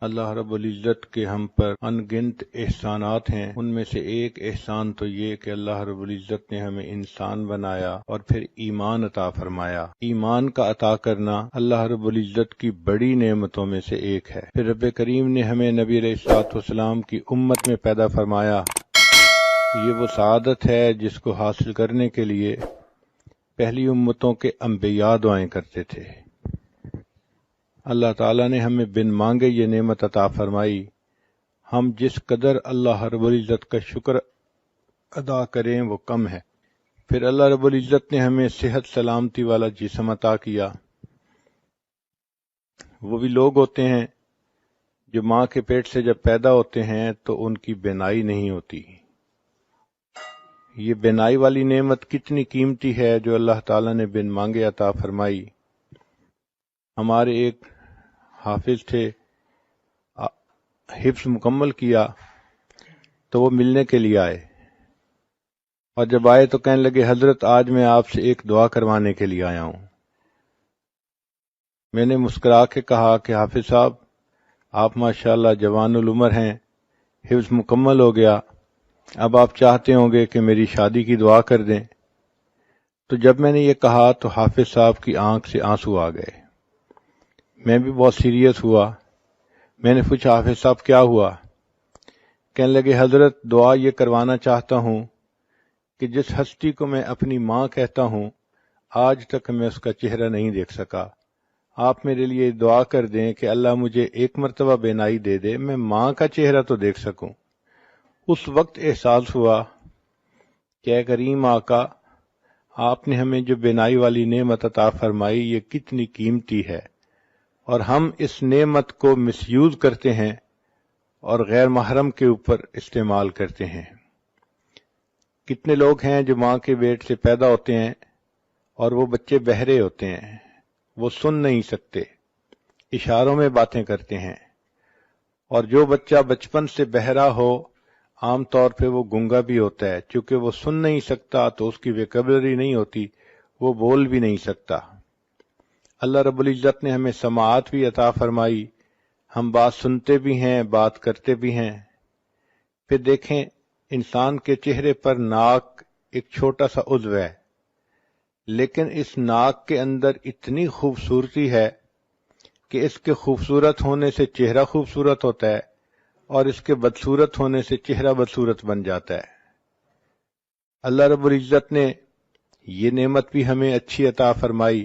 اللہ رب العزت کے ہم پر ان گنت احسانات ہیں۔ ان میں سے ایک احسان تو یہ کہ اللہ رب العزت نے ہمیں انسان بنایا اور پھر ایمان عطا فرمایا۔ ایمان کا عطا کرنا اللہ رب العزت کی بڑی نعمتوں میں سے ایک ہے۔ پھر رب کریم نے ہمیں نبی علیہ الصلوۃ والسلام کی امت میں پیدا فرمایا۔ یہ وہ سعادت ہے جس کو حاصل کرنے کے لیے پہلی امتوں کے انبیاء دعائیں کرتے تھے۔ اللہ تعالیٰ نے ہمیں بن مانگے یہ نعمت عطا فرمائی۔ ہم جس قدر اللہ رب العزت کا شکر ادا کریں وہ کم ہے۔ پھر اللہ رب العزت نے ہمیں صحت سلامتی والا جسم عطا کیا۔ وہ بھی لوگ ہوتے ہیں جو ماں کے پیٹ سے جب پیدا ہوتے ہیں تو ان کی بینائی نہیں ہوتی۔ یہ بینائی والی نعمت کتنی قیمتی ہے جو اللہ تعالیٰ نے بن مانگے عطا فرمائی۔ ہمارے ایک حافظ تھے، حفظ مکمل کیا تو وہ ملنے کے لیے آئے، اور جب آئے تو کہنے لگے حضرت آج میں آپ سے ایک دعا کروانے کے لیے آیا ہوں۔ میں نے مسکرا کے کہا کہ حافظ صاحب آپ ماشاءاللہ جوان العمر ہیں، حفظ مکمل ہو گیا، اب آپ چاہتے ہوں گے کہ میری شادی کی دعا کر دیں۔ تو جب میں نے یہ کہا تو حافظ صاحب کی آنکھ سے آنسو آ گئے۔ میں بھی بہت سیریس ہوا۔ میں نے پوچھا حافظ صاحب کیا ہوا؟ کہنے لگے حضرت دعا یہ کروانا چاہتا ہوں کہ جس ہستی کو میں اپنی ماں کہتا ہوں آج تک میں اس کا چہرہ نہیں دیکھ سکا، آپ میرے لیے دعا کر دیں کہ اللہ مجھے ایک مرتبہ بینائی دے دے، میں ماں کا چہرہ تو دیکھ سکوں۔ اس وقت احساس ہوا کہ اے کریم آقا، آپ نے ہمیں جو بینائی والی نعمت عطا فرمائی یہ کتنی قیمتی ہے، اور ہم اس نعمت کو مس یوز کرتے ہیں اور غیر محرم کے اوپر استعمال کرتے ہیں۔ کتنے لوگ ہیں جو ماں کے پیٹ سے پیدا ہوتے ہیں اور وہ بچے بہرے ہوتے ہیں، وہ سن نہیں سکتے، اشاروں میں باتیں کرتے ہیں، اور جو بچہ بچپن سے بہرا ہو عام طور پہ وہ گنگا بھی ہوتا ہے، چونکہ وہ سن نہیں سکتا تو اس کی ویکیبلری نہیں ہوتی، وہ بول بھی نہیں سکتا۔ اللہ رب العزت نے ہمیں سماعت بھی عطا فرمائی، ہم بات سنتے بھی ہیں، بات کرتے بھی ہیں۔ پھر دیکھیں انسان کے چہرے پر ناک ایک چھوٹا سا عضو ہے، لیکن اس ناک کے اندر اتنی خوبصورتی ہے کہ اس کے خوبصورت ہونے سے چہرہ خوبصورت ہوتا ہے اور اس کے بدصورت ہونے سے چہرہ بدصورت بن جاتا ہے۔ اللہ رب العزت نے یہ نعمت بھی ہمیں اچھی عطا فرمائی۔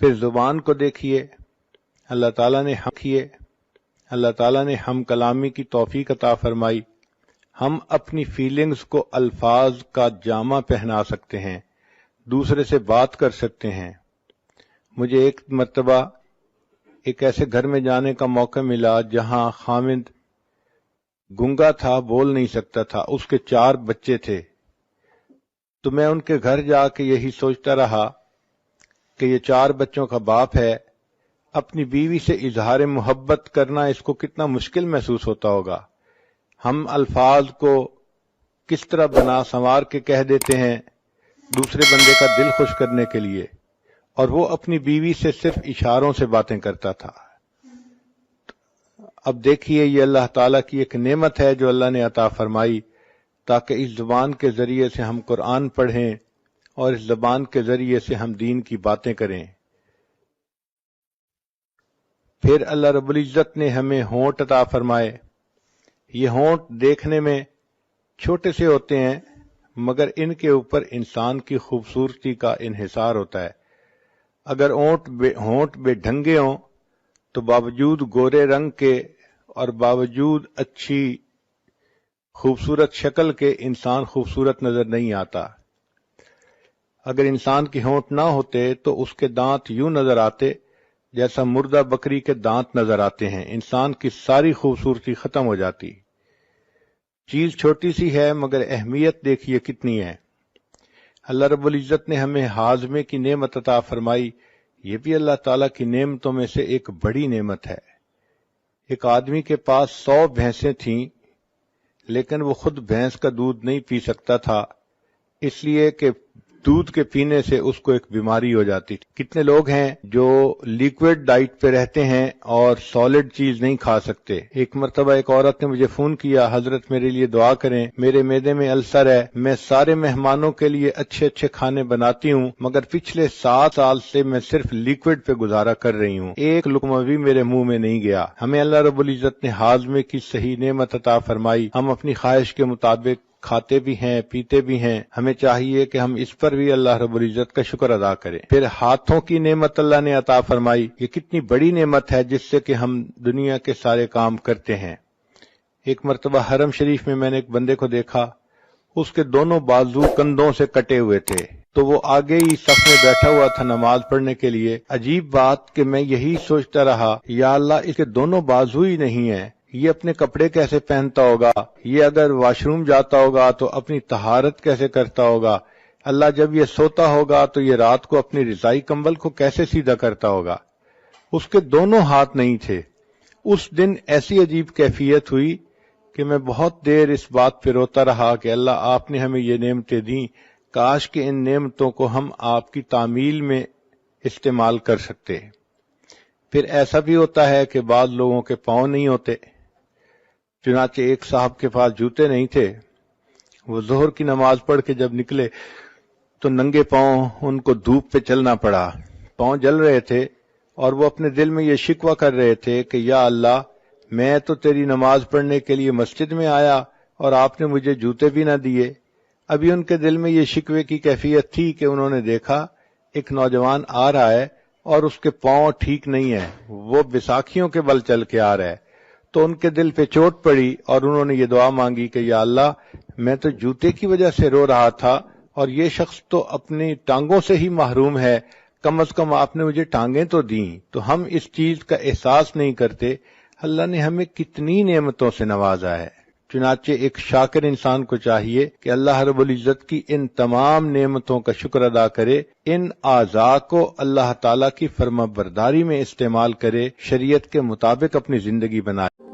پھر زبان کو دیکھیے، اللہ تعالیٰ نے ہم کلامی کی توفیق عطا فرمائی۔ ہم اپنی فیلنگز کو الفاظ کا جامہ پہنا سکتے ہیں، دوسرے سے بات کر سکتے ہیں۔ مجھے ایک مرتبہ ایک ایسے گھر میں جانے کا موقع ملا جہاں خامد گنگا تھا، بول نہیں سکتا تھا، اس کے 4 بچے تھے۔ تو میں ان کے گھر جا کے یہی سوچتا رہا کہ یہ 4 بچوں کا باپ ہے، اپنی بیوی سے اظہار محبت کرنا اس کو کتنا مشکل محسوس ہوتا ہوگا۔ ہم الفاظ کو کس طرح بنا سنوار کے کہہ دیتے ہیں دوسرے بندے کا دل خوش کرنے کے لیے، اور وہ اپنی بیوی سے صرف اشاروں سے باتیں کرتا تھا۔ اب دیکھیے یہ اللہ تعالیٰ کی ایک نعمت ہے جو اللہ نے عطا فرمائی تاکہ اس زبان کے ذریعے سے ہم قرآن پڑھیں اور اس زبان کے ذریعے سے ہم دین کی باتیں کریں۔ پھر اللہ رب العزت نے ہمیں ہونٹ عطا فرمائے۔ یہ ہونٹ دیکھنے میں چھوٹے سے ہوتے ہیں مگر ان کے اوپر انسان کی خوبصورتی کا انحصار ہوتا ہے۔ اگر ہونٹ بے ڈھنگے ہوں تو باوجود گورے رنگ کے اور باوجود اچھی خوبصورت شکل کے انسان خوبصورت نظر نہیں آتا۔ اگر انسان کے ہونٹ نہ ہوتے تو اس کے دانت یوں نظر آتے جیسا مردہ بکری کے دانت نظر آتے ہیں، انسان کی ساری خوبصورتی ختم ہو جاتی۔ چیز چھوٹی سی ہے مگر اہمیت دیکھیے کتنی ہے۔ اللہ رب العزت نے ہمیں ہاضمے کی نعمت عطا فرمائی، یہ بھی اللہ تعالیٰ کی نعمتوں میں سے ایک بڑی نعمت ہے۔ ایک آدمی کے پاس 100 بھینسیں تھیں لیکن وہ خود بھینس کا دودھ نہیں پی سکتا تھا، اس لیے کہ دودھ کے پینے سے اس کو ایک بیماری ہو جاتی تھی۔ کتنے لوگ ہیں جو لیکوڈ ڈائٹ پہ رہتے ہیں اور سالڈ چیز نہیں کھا سکتے۔ ایک مرتبہ ایک عورت نے مجھے فون کیا، حضرت میرے لیے دعا کریں، میرے معدے میں السر ہے، میں سارے مہمانوں کے لیے اچھے اچھے کھانے بناتی ہوں مگر پچھلے 7 سال سے میں صرف لیکوڈ پہ گزارا کر رہی ہوں، ایک لقمہ بھی میرے منہ میں نہیں گیا۔ ہمیں اللہ رب العزت نے ہاضمے کی صحیح نعمت عطا فرمائی، ہم اپنی خواہش کے مطابق کھاتے بھی ہیں، پیتے بھی ہیں، ہمیں چاہیے کہ ہم اس پر بھی اللہ رب العزت کا شکر ادا کریں۔ پھر ہاتھوں کی نعمت اللہ نے عطا فرمائی، یہ کتنی بڑی نعمت ہے جس سے کہ ہم دنیا کے سارے کام کرتے ہیں۔ ایک مرتبہ حرم شریف میں میں نے ایک بندے کو دیکھا، اس کے دونوں بازو کندھوں سے کٹے ہوئے تھے، تو وہ آگے ہی صف میں بیٹھا ہوا تھا نماز پڑھنے کے لیے۔ عجیب بات کہ میں یہی سوچتا رہا، یا اللہ اس کے دونوں بازو ہی نہیں ہیں، یہ اپنے کپڑے کیسے پہنتا ہوگا، یہ اگر واش روم جاتا ہوگا تو اپنی طہارت کیسے کرتا ہوگا، اللہ جب یہ سوتا ہوگا تو یہ رات کو اپنی رضائی کمبل کو کیسے سیدھا کرتا ہوگا۔ اس کے دونوں ہاتھ نہیں تھے۔ اس دن ایسی عجیب کیفیت ہوئی کہ میں بہت دیر اس بات پہ روتا رہا کہ اللہ آپ نے ہمیں یہ نعمتیں دیں، کاش کہ ان نعمتوں کو ہم آپ کی تعمیل میں استعمال کر سکتے۔ پھر ایسا بھی ہوتا ہے کہ بعض لوگوں کے پاؤں نہیں ہوتے، چنانچہ ایک صاحب کے پاس جوتے نہیں تھے، وہ ظہر کی نماز پڑھ کے جب نکلے تو ننگے پاؤں ان کو دھوپ پہ چلنا پڑا، پاؤں جل رہے تھے اور وہ اپنے دل میں یہ شکوہ کر رہے تھے کہ یا اللہ میں تو تیری نماز پڑھنے کے لیے مسجد میں آیا اور آپ نے مجھے جوتے بھی نہ دیے۔ ابھی ان کے دل میں یہ شکوے کی کیفیت تھی کہ انہوں نے دیکھا ایک نوجوان آ رہا ہے اور اس کے پاؤں ٹھیک نہیں ہے، وہ بیساکھیوں کے بل چل کے آ رہا ہے، تو ان کے دل پہ چوٹ پڑی اور انہوں نے یہ دعا مانگی کہ یا اللہ میں تو جوتے کی وجہ سے رو رہا تھا اور یہ شخص تو اپنی ٹانگوں سے ہی محروم ہے، کم از کم آپ نے مجھے ٹانگیں تو دیں۔ تو ہم اس چیز کا احساس نہیں کرتے اللہ نے ہمیں کتنی نعمتوں سے نوازا ہے۔ چنانچہ ایک شاکر انسان کو چاہیے کہ اللہ رب العزت کی ان تمام نعمتوں کا شکر ادا کرے، ان اعضاء کو اللہ تعالیٰ کی فرما برداری میں استعمال کرے، شریعت کے مطابق اپنی زندگی بنائے۔